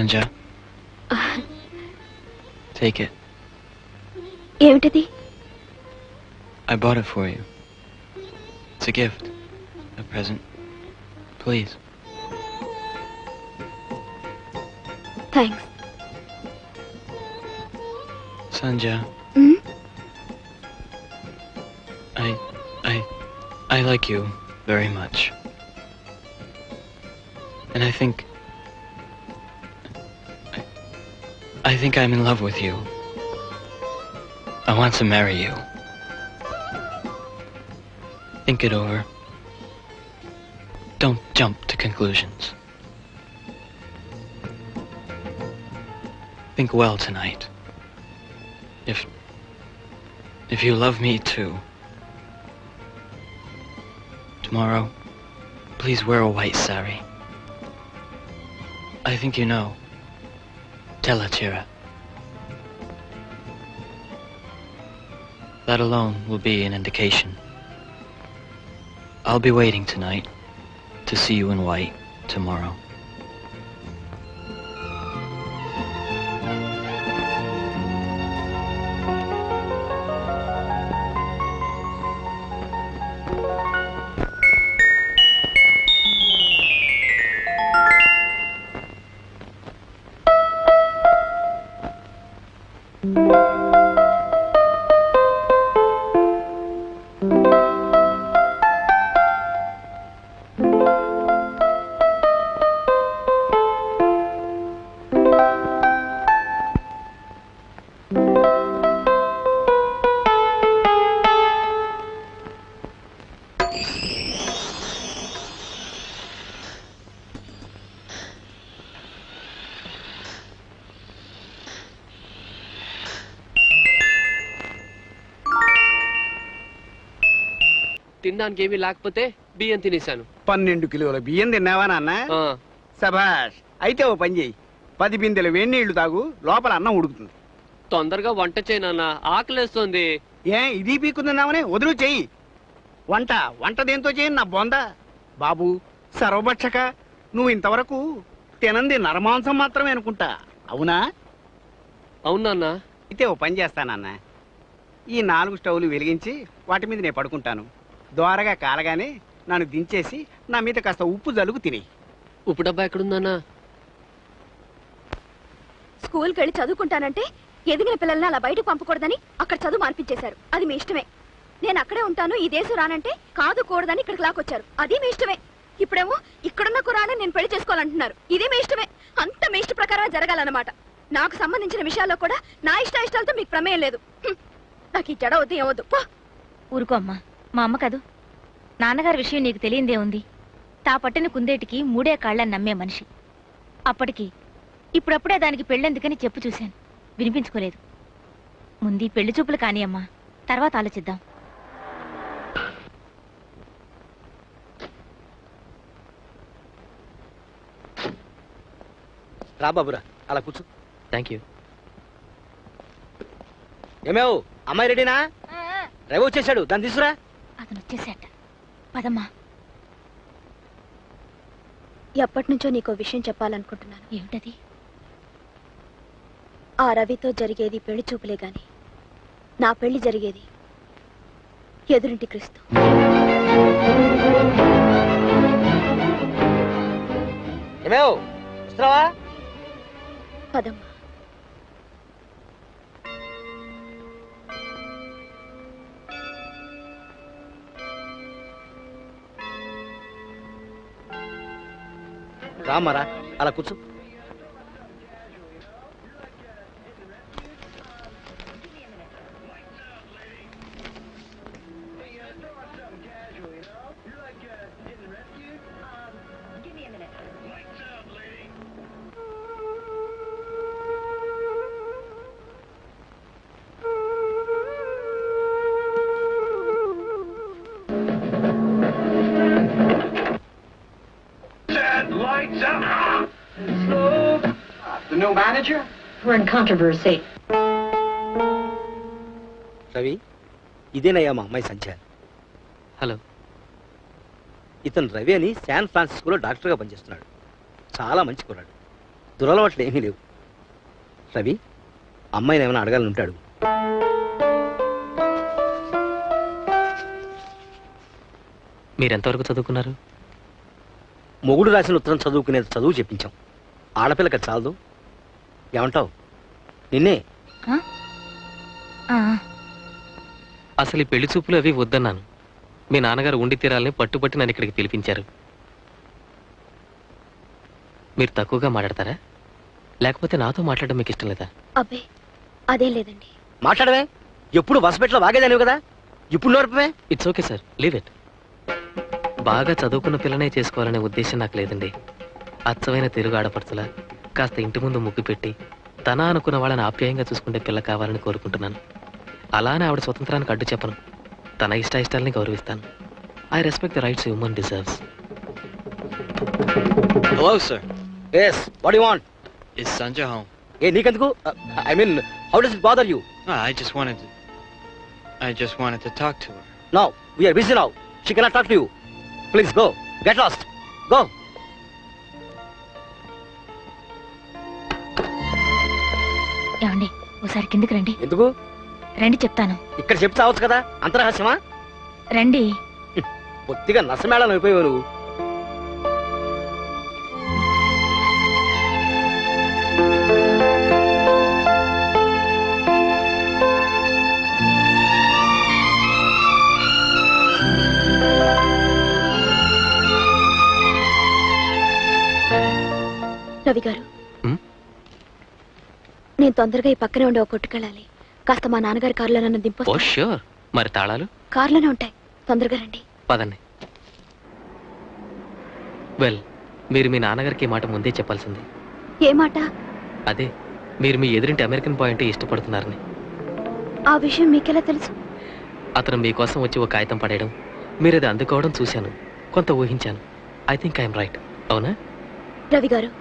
Sanja, take it. ఏమిటిది? I bought it for you. It's a gift, a present. Please. Thanks. Sanja, I like you very much. And I think I'm in love with you. I want to marry you. Think it over. Don't jump to conclusions. Think well tonight. If you love me too, tomorrow, please wear a white sari. I think you know. Tela Chira. That alone will be an indication. I'll be waiting tonight to see you in white tomorrow. తినడానికి ఏమీ లేకపోతే బియ్యం తినేశాను. 12 కిలోల బియ్యం తిన్నావా నాన్న? సభాష్. అయితే ఓ పని చేయి, 10 బిందెల వేడి నీళ్లు తాగు, లోపల అన్నం ఉడుకుతుంది. తొందరగా వంట చేయనన్నా, ఆకలేస్తుంది. ఇది పీక్కుతున్నామని వదులు చెయ్యి. వంట దేంతో చేయను నా బొంద బాబు. సర్వభక్షక, నువ్వు ఇంతవరకు తినంది నరమాంసం మాత్రమే అనుకుంటా, అవునా? అవునా? అయితే ఓ పని చేస్తానన్న, ఈ 4 స్టవ్లు వెలిగించి వాటి మీద నేను పడుకుంటాను. ద్వారగా కాలగానే నన్ను దించేసి నా మీద కాస్త ఉప్పు జలుగు తిని. ఉప్పు డబ్బా ఎక్కడుందన్నా? స్కూల్కి వెళ్ళి చదువుకుంటానంటే ఎదిగిన పిల్లల్ని అలా బయటకు పంపకూడదని అక్కడ చదువు మార్పించేశారు. అది మీ ఇష్టమే. నేను అక్కడే ఉంటాను, ఈ దేశం రానంటే కాదు కూడదని ఇక్కడికి లాక్కొచ్చారు. అది మీ ఇష్టమే. ఇప్పుడేమో ఇక్కడున్న కురాన్ని నేను పెళ్లి చేసుకోవాలంటున్నారు. ఇది మీ ఇష్టమే. అంత మీ ఇష్ట ప్రకారం జరగాలన్నమాట. నాకు సంబంధించిన విషయాల్లో కూడా నా ఇష్టాలతో మీకు ప్రమేయం లేదు. నాకు ఈ జడ వద్దు, ఏమొద్దు. ఊరుకో అమ్మా, మా అమ్మ కదూ. నాన్నగారి విషయం నీకు తెలియందే ఉంది. తా పట్టిన కుందేటికి 3 కాళ్ళని నమ్మే మనిషి. అప్పటికి ఇప్పుడప్పుడే దానికి పెళ్ళెందుకని చెప్పు చూశాను, వినిపించుకోలేదు. ముందు పెళ్లి చూపులు కాని అమ్మా, తర్వాత ఆలోచిద్దాం. రా బాబురా, అలా కూర్చో. Thank you. ఏమేవ్, అమ్మాయి రెడీనా? రవి వచ్చేసాడు, దాన్ని తీసుకురా. అతను వచ్చేసాట, పదమ్మా. ఎప్పటి నుంచో నీకో విషయం చెప్పాలనుకుంటున్నాను. ఏమిటది? ఆ రవితో జరిగేది పెళ్లి చూపులే గాని నా పెళ్లి జరిగేది ఎదురింటి క్రీస్తు. పదమ్మా. రామారా, అలా కూర్చో. The new manager? We're in controversy. Ravi, ఇదేనయ్యా మా అమ్మాయి సంధ్య. హలో. ఇతను రవి అని శాన్ ఫ్రాన్సిస్కోలో డాక్టర్గా పనిచేస్తున్నాడు. చాలా మంచి కుర్రాడు. దురలవాట్లు ఏమీ లేవు. రవి, అమ్మాయిని ఏమైనా అడగాలని ఉంటాడు. మీరెంతవరకు చదువుకున్నారు? మొగుడు రాసిన ఉత్తరం చదువుకునేది చదువు చెప్పించాం. ఆడపిల్లకి చాలదు. ఏమంటావు? నిన్నే. అసలు ఈ పెళ్లి చూపులు అవి వద్దన్నాను. మీ నాన్నగారు ఉండి తీరాలని పట్టుబట్టి నన్ను ఇక్కడికి పిలిపించారు. మీరు తక్కువగా మాట్లాడతారా, లేకపోతే నాతో మాట్లాడడం మీకు ఇష్టం లేదా? అబ్బే అదేం లేదండి. మాట్లాడవే, ఎప్పుడు వసపెట్లో వాగేదానివి కదా, ఇప్పుడు నోర్పమే. It's okay sir, leave it. బాగా చదువుకున్న పిల్లనే చేసుకోవాలనే ఉద్దేశం నాకు లేదండి. అచ్చమైన తెలుగు ఆడపడుచుల కాస్త ఇంటి ముందు ముగ్గు పెట్టి తన అనుకున్న వాళ్ళని ఆప్యాయంగా చూసుకుంటే పిల్ల కావాలని కోరుకుంటున్నాను. అలానే ఆవిడ స్వతంత్రానికి అడ్డు చెప్పను. తన ఇష్టాయిష్టాలని గౌరవిస్తాను. I respect the rights human deserves. Hello, sir. Yes, what do you want? Is Sanja home? ఏ నీకెందుకు? I mean, how does it bother you? No, I just wanted to talk to her. No, we are busy now. She cannot talk to you. Please go. Get lost. Go. ఏమండి ఒకసారి కిందికి రండి. ఎందుకు? రండి చెప్తాను. ఇక్కడ చెప్తే అవచ్చు కదా, అంతరహస్యమా? రండి. బొత్తిగా నసమేళం అయిపోయావు నువ్వు. రవి గారు, నేను తొందరగా ఈ పక్కనే ఉండే ఒక కొట్టుకెళ్ళాలి. కాస్త మా నాన్నగారి కారులో నన్ను ఓ దింపొస్తా. ష్యూర్. మరి తాళాలు? కారులోనే ఉంటాయి, తొందరగా రండి. పదండి. వెల్, మీరు మీ నాన్నగారికి ఈ మాట ముందే చెప్పాల్సింది. ఏ మాట? అదే, మీరు మీ ఎదురింటి అమెరికన్ బాయ్ అంటే ఇష్టపడుతున్నారని. ఆ విషయం మీకెలా తెలుసు? అతను మీకోసం వచ్చి ఒక కాగితం పడేయడం, మీరు అది అందుకోవడం చూశాను, కొంత ఊహించాను. I think I'm right. అవునా? రవి గారు,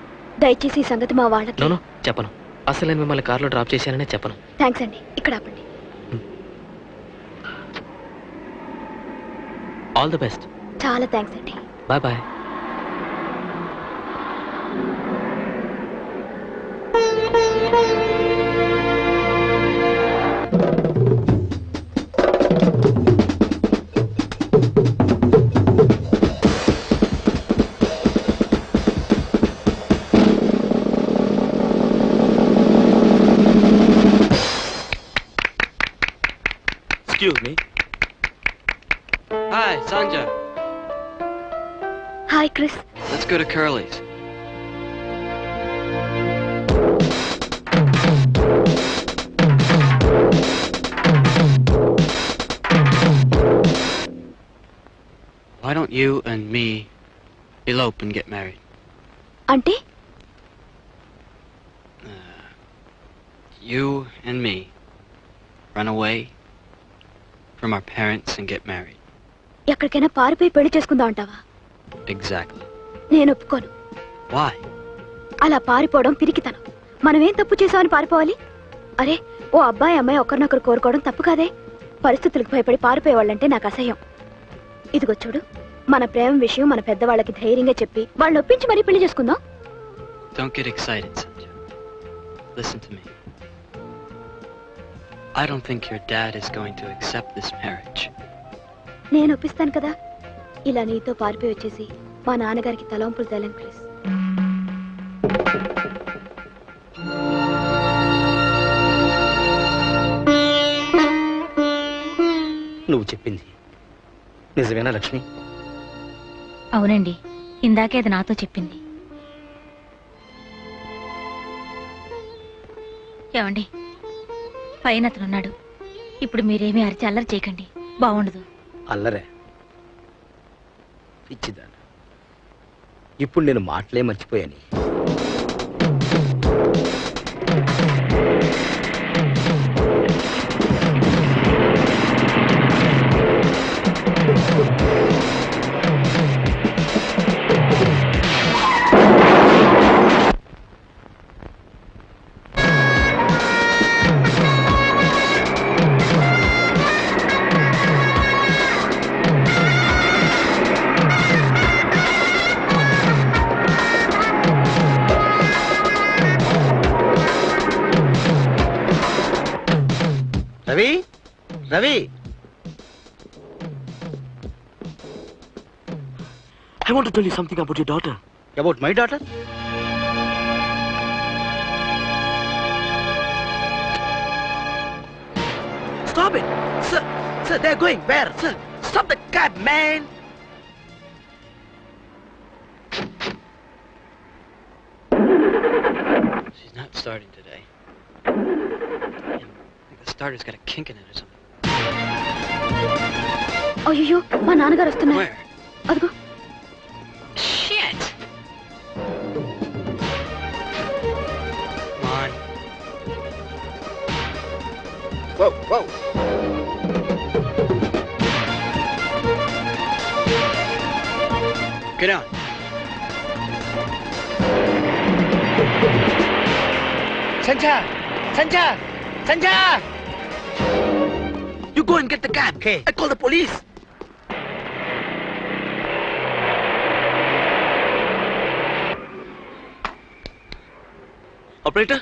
దయచేసి ఈ సంగతి మా వాళ్ళకి. నో చెప్పను. అసలు నేను మిమ్మల్ని కార్లో డ్రాప్ చేశాననే చెప్పను. థ్యాంక్స్ అండి. ఇక్కడ ఆపండి. All the best. చాలా థ్యాంక్స్ అండి. Bye bye. Excuse me. Hi, Sanja. Hi Chris. Let's go to Curly's. Why don't you and me elope and get married? అంటే You and me run away from our parents and get married. ఎక్కడికైనా పారిపోయి పెళ్లి చేసుకుందాం అంటావా? Exactly. నేను ఒప్పుకోను. Why? అలా పారిపోవడం పిరికితనం. మనమేం తప్పు చేసామని పారిపోవాలి? అరే, ఓ అబ్బాయి అమ్మాయి ఒకరినొకరు కోరుకోవడం తప్పు కాదే. పరిస్థితులకు భయపడి పారిపోయేవాళ్ళంటే నాకు అసహ్యం. ఇదిగో చూడు, మన ప్రేమ విషయం మన పెద్దవాళ్ళకి ధైర్యంగా చెప్పి వాళ్ళని ఒప్పించి మరీ పెళ్లి చేసుకుందాం. Don't get excited, Sanja. Listen to me. I don't think your dad is going to accept this marriage. నేను ఒప్పిస్తాను కదా. ఇలా నీతో పారిపోయి వచ్చేసి మా నాన్నగారికి తలవంపులు తేలను క్రిస్. నువ్వు చెప్పింది నిజమేనా లక్ష్మి? అవునండి, ఇందాకే అది నాతో చెప్పింది. ఏమండి, పైన అతనున్నాడు. ఇప్పుడు మీరేమీ అరిచి అల్లరి చేయకండి, బాగుండదు. అల్లరే పిచ్చిదాన్ని. ఇప్పుడు నేను మాటలే మర్చిపోయాను. Ravi I want to tell you something about your daughter. About my daughter Stop it! Sir, they're going. Where? Sir, stop the cab, man! She's not starting today. I think the starter's got a kink in it or something. అయ్యో మా నాన్నగారు వస్తున్నారు. Where? అదిగో. Shit! Come on. Whoa, whoa. Get on. సంచా సంచా సంచా. You go and get the cab. Okay. I call the police. Operator,